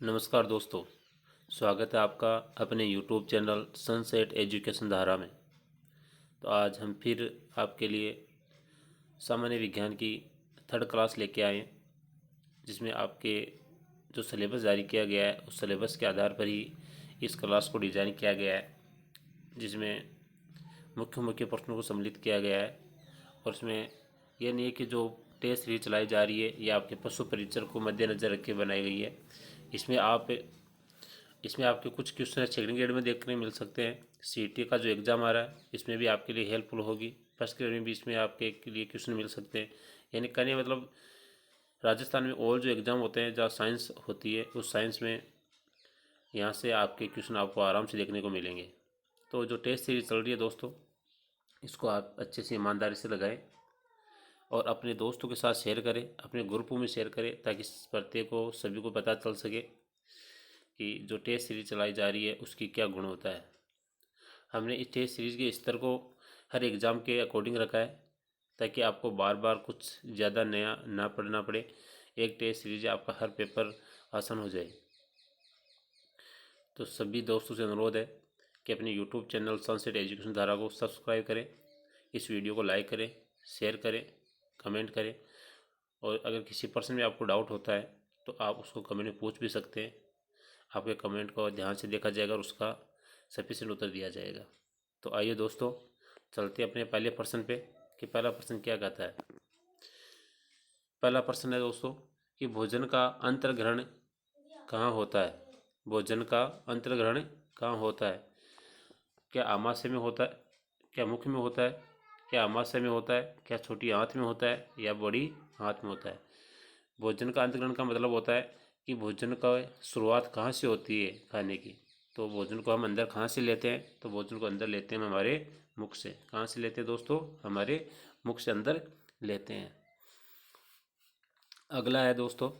नमस्कार दोस्तों। स्वागत है आपका अपने यूट्यूब चैनल सनसेट एजुकेशन धारा में। तो आज हम फिर आपके लिए सामान्य विज्ञान की थर्ड क्लास लेके आए हैं, जिसमें आपके जो सिलेबस जारी किया गया है उस सिलेबस के आधार पर ही इस क्लास को डिज़ाइन किया गया है, जिसमें मुख्य मुख्य प्रश्नों को सम्मिलित किया गया है। और इसमें यह नहीं है कि जो टेस्ट सीरीज चलाई जा रही है यह आपके पशु परीक्षण को मद्देनज़र रख के बनाई गई है। इसमें आपके कुछ क्वेश्चन सेकंड ग्रेड में देखने मिल सकते हैं। सीईटी का जो एग्ज़ाम आ रहा है इसमें भी आपके लिए हेल्पफुल होगी। फर्स्ट ग्रेड में भी इसमें आपके लिए क्वेश्चन मिल सकते हैं। यानी कहने मतलब राजस्थान में और जो एग्ज़ाम होते हैं जहाँ साइंस होती है उस साइंस में यहाँ से आपके क्वेश्चन आपको आराम से देखने को मिलेंगे। तो जो टेस्ट सीरीज चल रही है दोस्तों, इसको आप अच्छे से ईमानदारी से लगाएं और अपने दोस्तों के साथ शेयर करें, अपने ग्रुपों में शेयर करें, ताकि प्रत्येक को सभी को पता चल सके कि जो टेस्ट सीरीज चलाई जा रही है उसकी क्या गुण होता है। हमने इस टेस्ट सीरीज़ के स्तर को हर एग्ज़ाम के अकॉर्डिंग रखा है, ताकि आपको बार बार कुछ ज़्यादा नया ना पढ़ना पड़े। एक टेस्ट सीरीज आपका हर पेपर आसान हो जाए। तो सभी दोस्तों से अनुरोध है कि अपने यूट्यूब चैनल सनसेट एजुकेशन धारा को सब्सक्राइब करें, इस वीडियो को लाइक करें, शेयर करें, कमेंट करें। और अगर किसी पर्सन में आपको डाउट होता है तो आप उसको कमेंट में पूछ भी सकते हैं। आपके कमेंट को ध्यान से देखा जाएगा और उसका सफिशिएंट उत्तर दिया जाएगा। तो आइए दोस्तों, चलते अपने पहले प्रश्न पे कि पहला प्रश्न क्या कहता है। पहला प्रश्न है दोस्तों कि भोजन का अंतर्ग्रहण कहाँ होता है। भोजन का अंतर्ग्रहण कहाँ होता है? क्या आमाशय में होता है, क्या मुख में होता है, क्या आमाशय में होता है, क्या छोटी आंत में होता है, या बड़ी आंत में होता है? भोजन का अंतर्ग्रहण का मतलब होता है कि भोजन का शुरुआत कहाँ से होती है खाने की। तो भोजन को हम अंदर कहाँ से लेते हैं? तो भोजन को अंदर लेते हैं हम हमारे मुख से। कहाँ से लेते हैं दोस्तों? हमारे मुख से अंदर लेते हैं। अगला है दोस्तों,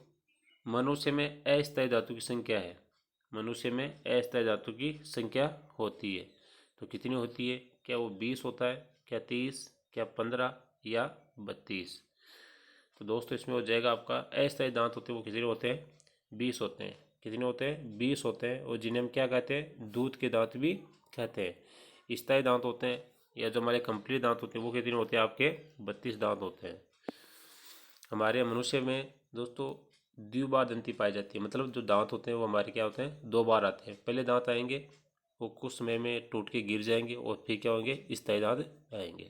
मनुष्य में अस्थायी धातु की संख्या है। मनुष्य में अस्थायी धातु की संख्या होती है तो कितनी होती है? क्या वो 20 होता है, क्या 30, क्या 15, या 32? तो दोस्तों इसमें हो जाएगा आपका अस्थायी दांत होते हैं वो कितने होते हैं? 20 होते हैं। कितने होते हैं? 20 होते हैं। और जिन्हें हम क्या कहते हैं? दूध के दांत भी कहते हैं। स्थायी दांत होते हैं या जो हमारे कंप्लीट दांत होते हैं वो कितने होते हैं? आपके 32 दांत होते हैं। हमारे मनुष्य में दोस्तों द्विबार दंती पाई जाती है। मतलब जो दांत होते हैं वो हमारे क्या होते हैं? 2 बार आते हैं। पहले दांत आएंगे वो कुछ समय में टूट के गिर जाएंगे और फिर क्या होंगे? स्थायी दांत आएंगे।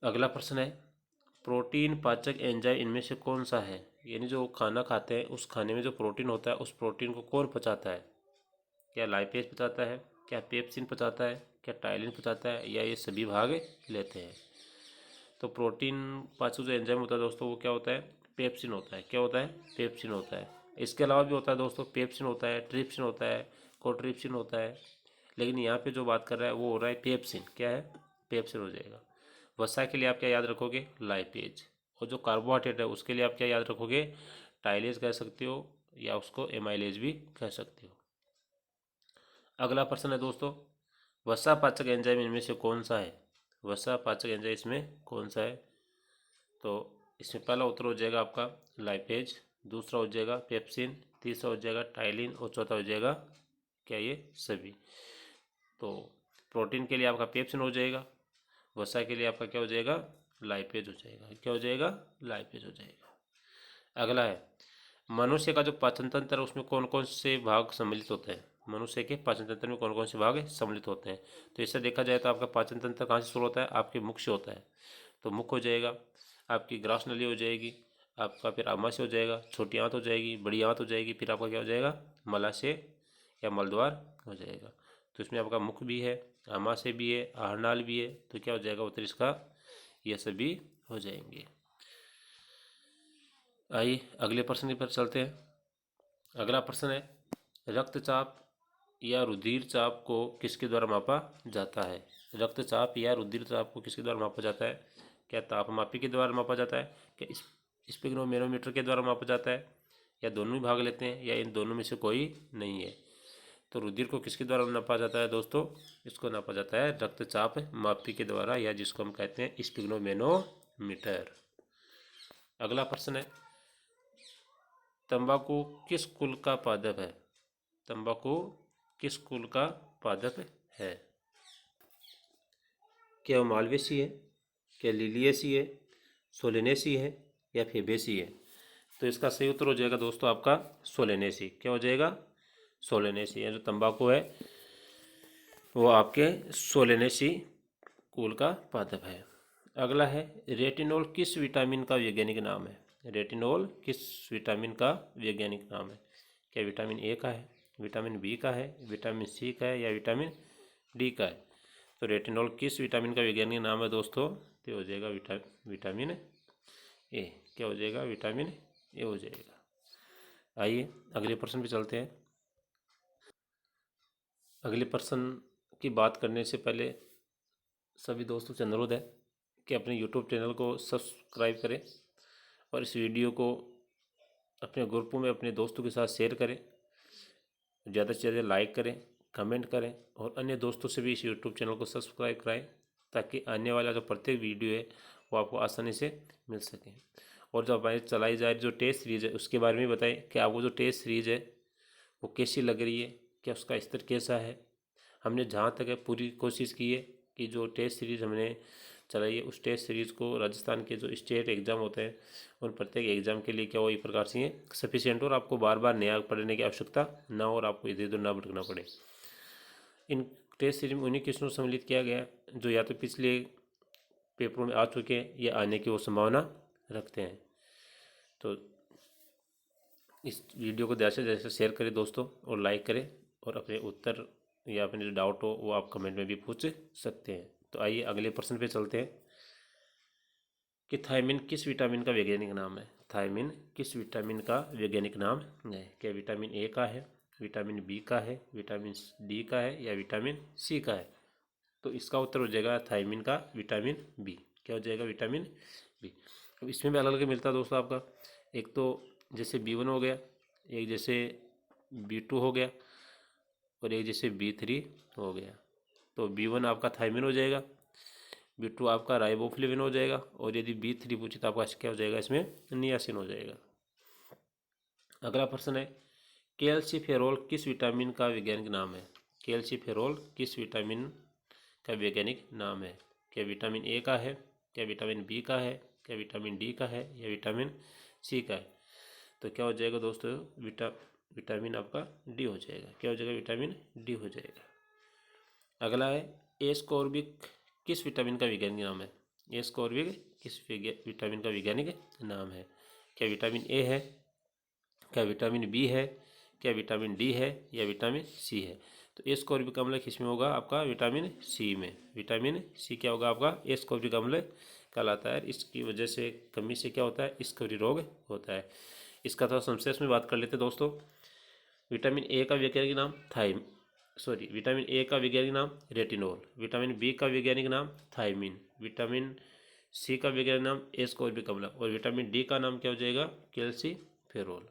अगला प्रश्न है, प्रोटीन पाचक एंजाइम इनमें से कौन सा है? यानी जो खाना खाते हैं उस खाने में जो प्रोटीन होता है उस प्रोटीन को कौन पचाता है? क्या लाइपेज पचाता है, क्या पेप्सिन पचाता है, क्या टाइलिन पचाता है, या ये सभी भाग लेते हैं? तो प्रोटीन पाचक जो एंजाइम होता है दोस्तों वो क्या होता है? पेप्सिन होता है। क्या होता है? पेप्सिन होता है। इसके अलावा भी होता है दोस्तों, पेप्सिन होता है, ट्रिप्सिन होता है, कोट्रिप्सिन होता है। लेकिन यहाँ पे जो बात कर रहा है वो हो रहा है पेप्सिन। क्या है? पेप्सिन हो जाएगा। वसा के लिए आप क्या याद रखोगे? लाइपेज। और जो कार्बोहाइड्रेट है उसके लिए आप क्या याद रखोगे? टाइलेज कह सकते हो या उसको एमाइलेज भी कह सकते हो। अगला प्रश्न है दोस्तों, वसा पाचक एंजाइम इनमें से कौन सा है? वसा पाचक एंजाइम इसमें कौन सा है? तो इसमें पहला उत्तर हो जाएगा आपका लाइपेज, दूसरा हो जाएगा पेप्सिन, तीसरा हो जाएगा टाइलिन और चौथा हो जाएगा क्या? ये सभी। तो प्रोटीन के लिए आपका पेप्सिन हो जाएगा, वसा के लिए आपका क्या हो जाएगा? लाइपेज हो जाएगा। क्या हो जाएगा? लाइपेज हो जाएगा। अगला है, मनुष्य का जो पाचन तंत्र है उसमें कौन कौन से भाग सम्मिलित होते हैं? मनुष्य के पाचन तंत्र में कौन कौन से भाग सम्मिलित होते हैं? तो इससे देखा जाए तो आपका पाचन तंत्र कहाँ से शुरू होता है? आपके मुख से होता है। तो मुख हो जाएगा, आपकी ग्रास नली हो जाएगी, आपका फिर आमाशय हो जाएगा, छोटी आंत हो जाएगी, बड़ी आंत हो जाएगी, फिर आपका क्या हो जाएगा? मलाशय या मलद्वार हो जाएगा। तो इसमें आपका मुख भी है, आमाशय भी है, आहारनाल भी है। तो क्या हो जाएगा उत्तर इसका? यह सभी हो जाएंगे। आइए अगले प्रश्न पर चलते हैं। अगला प्रश्न है, रक्तचाप या रुधिर चाप को किसके द्वारा मापा जाता है? रक्तचाप या रुधिर चाप को किसके द्वारा मापा जाता है? क्या तापमापी के द्वारा मापा जाता है, क्या स्पिग्नोमेनोमीटर के द्वारा मापा जाता है, या दोनों ही भाग लेते हैं, या इन दोनों में से कोई नहीं है? तो रुधिर को किसके द्वारा नापा जाता है दोस्तों? इसको नापा जाता है रक्तचाप मापी के द्वारा, या जिसको हम कहते हैं स्पिग्नोमेनोमीटर। अगला प्रश्न है, तंबाकू किस कुल का पादप है? तंबाकू किस कुल का पादप है? क्या वो मालवेसी है, क्या लिलियेसी है, सोलेनेसी है या फेबेसी है? तो इसका सही उत्तर हो जाएगा दोस्तों आपका सोलेनेसी। क्या हो जाएगा? सोलेनेसी। है जो तंबाकू है वो आपके सोलेनेसी कुल का पादप है। अगला है, रेटिनॉल किस विटामिन का वैज्ञानिक नाम है? रेटिनॉल किस विटामिन का वैज्ञानिक नाम है? क्या विटामिन ए का है, विटामिन बी का है, विटामिन सी का है या विटामिन डी का है? तो रेटिनॉल किस विटामिन का वैज्ञानिक नाम है दोस्तों? तो हो जाएगा विटामिन ए। क्या हो जाएगा? विटामिन ए हो जाएगा। आइए अगले प्रश्न पे चलते हैं। अगले प्रश्न की बात करने से पहले सभी दोस्तों से अनुरोध है कि अपने यूट्यूब चैनल को सब्सक्राइब करें और इस वीडियो को अपने ग्रुपों में अपने दोस्तों के साथ शेयर करें, ज़्यादा से ज़्यादा लाइक करें, कमेंट करें और अन्य दोस्तों से भी इस यूट्यूब चैनल को सब्सक्राइब कराएं ताकि आने वाला जो प्रत्येक वीडियो है वो आपको आसानी से मिल सके। और जो हमारी चलाई जा रही जो टेस्ट सीरीज़ है उसके बारे में बताएं कि आपको जो टेस्ट सीरीज़ है वो कैसी लग रही है, क्या उसका स्तर कैसा है। हमने जहाँ तक है पूरी कोशिश की है कि जो टेस्ट सीरीज़ हमने चलाई है उस टेस्ट सीरीज़ को राजस्थान के जो स्टेट एग्ज़ाम होते हैं उन प्रत्येक एग्ज़ाम के लिए क्या वो एक प्रकार से सफिशिएंट और आपको बार बार नया पढ़ने की आवश्यकता ना हो और आपको इधर उधर ना भटकना पड़े। इन टेस्ट सीरीज में उन्हीं क्वेश्चनों को सम्मिलित किया गया जो या तो पिछले पेपरों में आ चुके हैं या आने की वो संभावना रखते हैं। तो इस वीडियो को जैसे जैसे शेयर करें दोस्तों और लाइक करें और अपने उत्तर या अपने जो डाउट हो वो आप कमेंट में भी पूछ सकते हैं। तो आइए अगले प्रश्न पे चलते हैं कि थायमिन किस विटामिन का वैज्ञानिक नाम है? थायमिन किस विटामिन का वैज्ञानिक नाम है? क्या विटामिन ए का है, विटामिन बी का है, विटामिन डी का है या विटामिन सी का है? तो इसका उत्तर हो जाएगा थायमिन का विटामिन बी। क्या हो जाएगा? Vitamin B. अब इसमें भी अलग अलग मिलता है दोस्तों आपका, एक तो जैसे B1 हो गया, एक जैसे B2 हो गया और एक जैसे B3 हो गया। तो B1 आपका थायमिन हो जाएगा, B2 आपका राइबोफ्लेविन हो जाएगा और यदि B3 पूछे तो आपका क्या हो जाएगा? इसमें नियासिन हो जाएगा। अगला प्रश्न है, कैल्सीफेरोल किस विटामिन का वैज्ञानिक नाम है? कैल्सीफेरोल किस विटामिन का वैज्ञानिक नाम है? क्या विटामिन ए का है, क्या विटामिन बी का है, क्या विटामिन डी का है या विटामिन सी का है? तो क्या हो जाएगा दोस्तों? विटामिन आपका डी हो जाएगा। क्या हो जाएगा? विटामिन डी हो जाएगा। अगला है, एस्कॉर्बिक किस विटामिन का वैज्ञानिक नाम है? एस्कॉर्बिक किस विटामिन का वैज्ञानिक नाम है? क्या विटामिन ए है, क्या विटामिन बी है, क्या विटामिन डी है या विटामिन सी है? तो एस्कॉर्बिक अम्ल किस में होगा? आपका विटामिन सी में। विटामिन सी क्या होगा आपका? एस्कॉर्बिक अम्ल कहलाता है। इसकी वजह से कमी से क्या होता है? स्कर्वी रोग होता है। इसका थोड़ा संक्षेप में बात कर लेते हैं दोस्तों। विटामिन ए का वैज्ञानिक नाम विटामिन ए का वैज्ञानिक नाम रेटिनॉल, विटामिन बी का वैज्ञानिक नाम थायमिन, विटामिन सी का वैज्ञानिक नाम एस्कॉर्बिक अम्ल और विटामिन डी का नाम क्या हो जाएगा? कैल्सीफेरोल।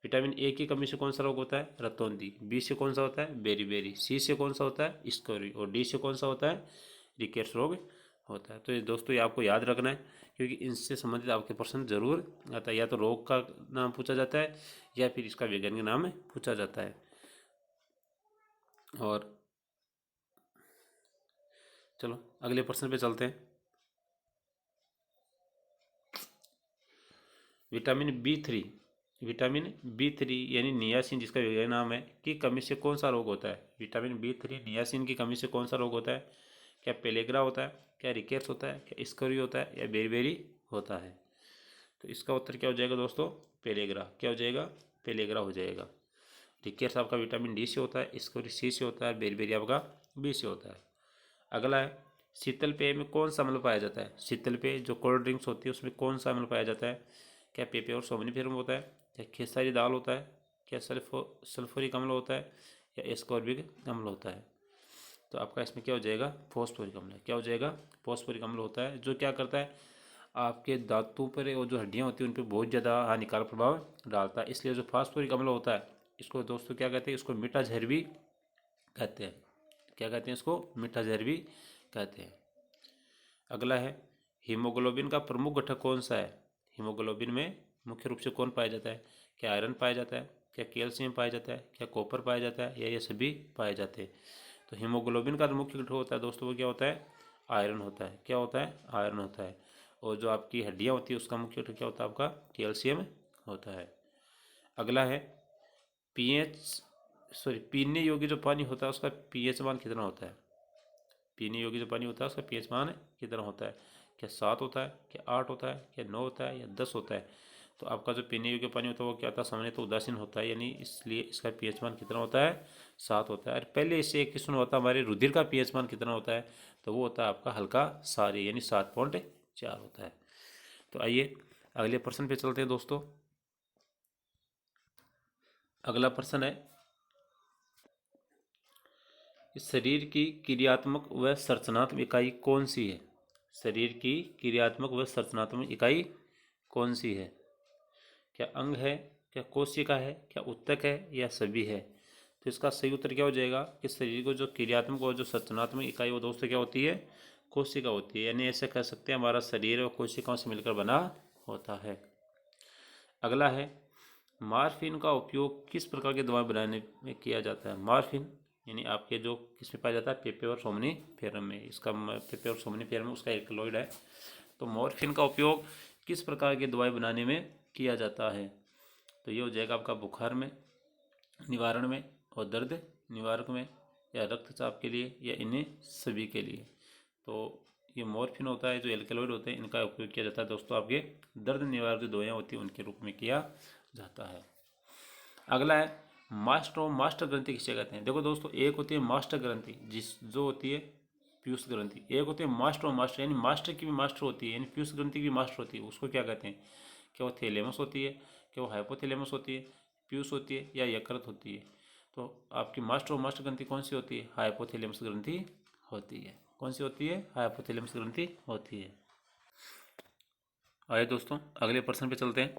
विटामिन ए की कमी से कौन सा रोग होता है? रतौंधी। बी से कौन सा होता है? बेरीबेरी। सी से कौन सा होता है? स्कर्वी और डी से कौन सा होता है? रिकेट्स रोग होता है। तो ये दोस्तों ये आपको याद रखना है क्योंकि इनसे संबंधित आपके प्रश्न जरूर आता है। या तो रोग का नाम पूछा जाता है या फिर इसका वैज्ञानिक नाम पूछा जाता है। और चलो अगले प्रश्न पे चलते हैं। विटामिन बी थ्री यानी नियासिन जिसका वैज्ञानिक नाम है की कमी से कौन सा रोग होता है? विटामिन B3 नियासिन की कमी से कौन सा रोग होता है? क्या पेलेग्रा होता है, क्या रिकेट्स होता है, क्या स्कर्वी होता है या बेरीबेरी होता है? तो इसका उत्तर क्या हो जाएगा दोस्तों? पेलेग्रा। क्या हो जाएगा? पेलेग्रा हो जाएगा। रिकेट्स आपका विटामिन डी से होता है, स्कर्वी सी से होता है, बेरीबेरी आपका बी से होता है। अगला है, शीतल पेय में कौन सा अम्ल पाया जाता है? शीतल पेय जो कोल्ड ड्रिंक्स होती है उसमें कौन सा अम्ल पाया जाता है? क्या पेपे और सोमनिफेरम होता है, क्या खेसारी दाल होता है, क्या सल्फोरिक अम्ल होता है या एस्कॉर्बिक अम्ल होता है? तो आपका इसमें क्या हो जाएगा? फॉस्फोरिक अम्ल। क्या हो जाएगा? फॉस्फोरिक अम्ल होता है जो क्या करता है? आपके दांतों पर और जो हड्डियाँ होती हैं उन पर बहुत ज़्यादा हानिकारक प्रभाव डालता है। इसलिए जो फास्फोरिक अम्ल होता है इसको दोस्तों क्या कहते हैं? इसको मीठा जहर भी कहते हैं। क्या कहते हैं? इसको मीठा जहर भी कहते हैं। अगला है, हीमोग्लोबिन का प्रमुख घटक कौन सा है? हीमोग्लोबिन में मुख्य रूप से कौन पाया जाता है? क्या आयरन पाया जाता है, क्या कैल्शियम पाया जाता है, क्या कॉपर पाया जाता है, या ये सभी पाए जाते हैं। तो हीमोग्लोबिन का जो मुख्य घटक होता है दोस्तों वो क्या होता है, आयरन होता है। क्या होता है, आयरन होता है। और जो आपकी हड्डियाँ होती है उसका मुख्य घटक क्या होता है, आपका कैल्शियम होता है। अगला है पीने योग्य जो पानी होता है उसका पीएच मान कितना होता है। पीने योग्य जो पानी होता है उसका पीएच मान कितना होता है, क्या 7 होता है, क्या 8 होता है, क्या 9 होता है, या 10 होता है। तो आपका जो पीने योग्य पानी होता है वो क्या होता है, सामान्य तो उदासीन होता है, यानी इसलिए इसका पीएच मान कितना होता है, 7 होता है। और पहले इससे एक क्वेश्चन होता है हमारे रुधिर का पीएच मान कितना होता है, तो वो होता है आपका हल्का सारी, यानी 7.4 होता है। तो आइए अगले प्रश्न पे चलते हैं दोस्तों। अगला प्रश्न है, शरीर की क्रियात्मक व संरचनात्मक इकाई कौन सी है। शरीर की क्रियात्मक व संरचनात्मक इकाई कौन सी है। क्या अंग है, क्या कोशिका है, क्या उत्तक है, या सभी है। तो इसका सही उत्तर क्या हो जाएगा कि शरीर को जो क्रियात्मक और जो संरचनात्मक इकाई वो दोस्तों क्या होती है, कोशिका होती है। यानी ऐसे कह सकते हैं हमारा शरीर और कोशिकाओं से मिलकर बना होता है। अगला है, मार्फिन का उपयोग किस प्रकार की दवा बनाने में किया जाता है। मार्फिन यानी आपके जो किस में पाया जाता है, पेपे और सोमनीफेरम में। इसका पेपे और सोमनीफेरम उसका एल्कलॉइड है। तो मॉर्फिन का उपयोग किस प्रकार की दवाई बनाने में किया जाता है। तो ये हो जाएगा आपका बुखार में निवारण में, और दर्द निवारक में, या रक्तचाप के लिए, या इन्हें सभी के लिए। तो ये मॉर्फिन होता है, जो एल्कलॉइड होते हैं, इनका उपयोग किया जाता है दोस्तों आपके दर्द निवारक जो दवाइयाँ होती हैं उनके रूप में किया जाता है। अगला है, मास्टर और मास्टर ग्रंथि किसे कहते हैं। देखो दोस्तों, एक होती है मास्टर ग्रंथि जो होती है पीयूष ग्रंथि, एक होती है मास्टर और मास्टर, यानी मास्टर की भी मास्टर होती है, यानी पीयूष ग्रंथि की भी मास्टर होती है। उसको क्या कहते हैं, क्या वो थैलेमस होती है, क्या वो हाइपोथैलेमस होती है, पीयूष होती है, या यकृत होती है। तो आपकी मास्टर और मास्टर ग्रंथि कौन सी होती है, हाइपोथैलेमस ग्रंथि होती है। कौन सी होती है, हाइपोथैलेमस ग्रंथि होती है। आइए दोस्तों अगले प्रश्न पे चलते हैं।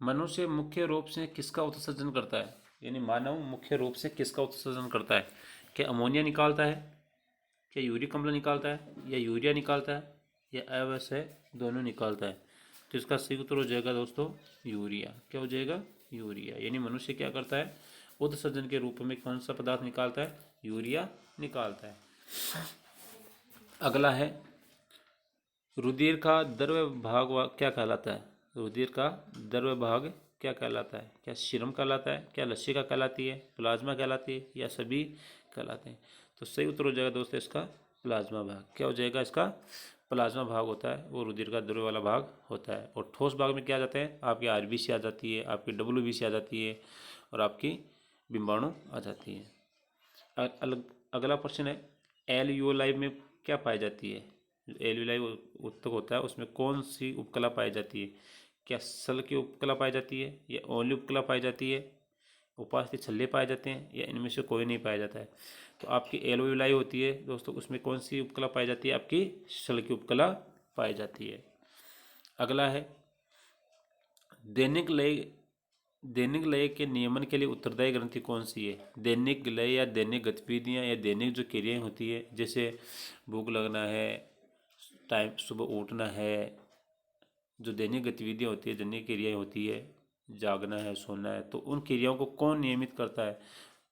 मनुष्य मुख्य रूप से किसका उत्सर्जन करता है, यानी मानव मुख्य रूप से किसका उत्सर्जन करता है। क्या अमोनिया निकालता है, क्या यूरिक अम्ल निकालता है, या यूरिया निकालता है, या अवश्य दोनों निकालता है। तो इसका सही उत्तर हो जाएगा दोस्तों यूरिया। क्या हो जाएगा, यूरिया। यानी मनुष्य क्या करता है, उत्सर्जन के रूप में कौन सा पदार्थ निकालता है, यूरिया निकालता है। अगला है, रुधिर का द्रव्य भाग क्या कहलाता है। रुधिर का द्रव्य भाग क्या कहलाता है, क्या सीरम कहलाता है, क्या लसिका कहलाती है, प्लाज्मा कहलाती है, या सभी कहलाते हैं। तो सही उत्तर हो जाएगा दोस्तों इसका प्लाज्मा भाग। क्या हो जाएगा, इसका प्लाज्मा भाग होता है, वो रुधिर का द्रव्य वाला भाग होता है। और ठोस भाग में क्या आ जाते हैं, आपकी आरबीसी आ जाती है, आपकी डब्ल्यूबीसी आ जाती है, और आपकी बिंबाणु आ जाती है। अगला प्रश्न है, एल्यूलाई में क्या पाई जाती है। जो एल्यूलाई उत्तक होता है उसमें कौन सी उपकला पाई जाती है। क्या सल की उपकला पाई जाती है, या ओनली उपकला पाई जाती है, उपास्थि छल्ले पाए जाते हैं, या इनमें से कोई नहीं पाया जाता है। तो आपकी एल्यूलाई होती है दोस्तों, उसमें कौन सी उपकला पाई जाती है, आपकी सल की उपकला पाई जाती है। अगला है, दैनिक लय दैनिक लय के नियमन के लिए उत्तरदायी ग्रंथि कौन सी है। दैनिक लय या दैनिक गतिविधियाँ या दैनिक जो क्रियाएँ होती है, जैसे भूख लगना है, टाइम सुबह उठना है, जो दैनिक गतिविधियाँ होती है, दैनिक क्रियाएँ होती है, जागना है, सोना है, तो उन क्रियाओं को कौन नियमित करता है,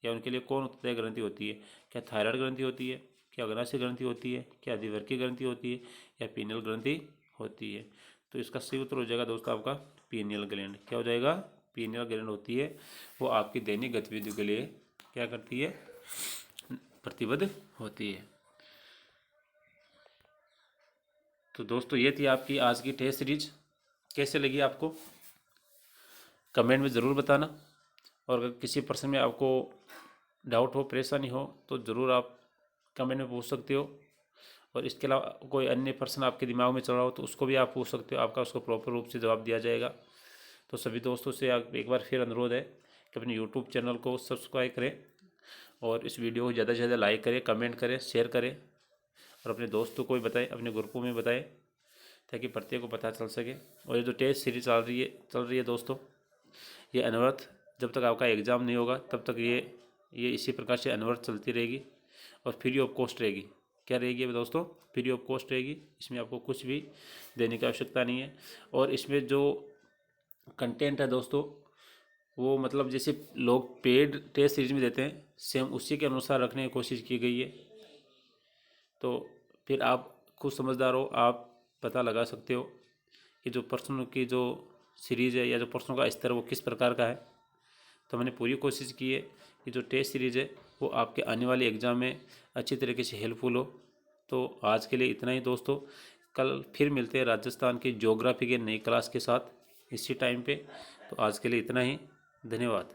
या उनके लिए कौन उत्तरदायी ग्रंथि होती है। क्या थायराइड ग्रंथि होती है, क्या अग्नाशय ग्रंथि होती है, क्या अधिवर्की ग्रंथि होती है, या पीनियल ग्रंथि होती है। तो इसका सही उत्तर हो जाएगा दोस्तों आपका पीनियल ग्लैंड। क्या हो जाएगा, पीनियल ग्लैंड होती है, वो आपकी दैनिक गतिविधियों के लिए क्या करती है, प्रतिबद्ध होती है। तो दोस्तों ये थी आपकी आज की टेस्ट सीरीज। कैसे लगी आपको कमेंट में ज़रूर बताना, और अगर किसी प्रश्न में आपको डाउट हो, परेशानी हो, तो ज़रूर आप कमेंट में पूछ सकते हो। और इसके अलावा कोई अन्य प्रश्न आपके दिमाग में चल रहा हो तो उसको भी आप पूछ सकते हो, आपका उसको प्रॉपर रूप से जवाब दिया जाएगा। तो सभी दोस्तों से आप एक बार फिर अनुरोध है कि अपने यूट्यूब चैनल को सब्सक्राइब करें, और इस वीडियो को ज़्यादा से ज़्यादा लाइक करें, कमेंट करें, शेयर करें, और अपने दोस्तों को भी बताएं, अपने ग्रुपों में बताएं, ताकि प्रत्येक को पता चल सके। और ये जो टेस्ट सीरीज चल रही है दोस्तों, ये अनवरत जब तक आपका एग्ज़ाम नहीं होगा तब तक ये इसी प्रकार से अनवरत चलती रहेगी, और फ्री ऑफ कॉस्ट रहेगी। क्या रहेगी दोस्तों, फ्री ऑफ कॉस्ट रहेगी। इसमें आपको कुछ भी देने की आवश्यकता नहीं है। और इसमें जो कंटेंट है दोस्तों, वो मतलब जैसे लोग पेड टेस्ट सीरीज में देते हैं, सेम उसी के अनुसार रखने की कोशिश की गई है। तो फिर आप खुद समझदार हो, आप पता लगा सकते हो कि जो प्रश्नों की जो सीरीज़ है या जो प्रश्नों का स्तर वो किस प्रकार का है। तो मैंने पूरी कोशिश की है कि जो टेस्ट सीरीज़ है वो आपके आने वाले एग्ज़ाम में अच्छी तरीके से हेल्पफुल हो। तो आज के लिए इतना ही दोस्तों, कल फिर मिलते हैं राजस्थान की ज्योग्राफी के नई क्लास के साथ इसी टाइम पे। तो आज के लिए इतना ही, धन्यवाद।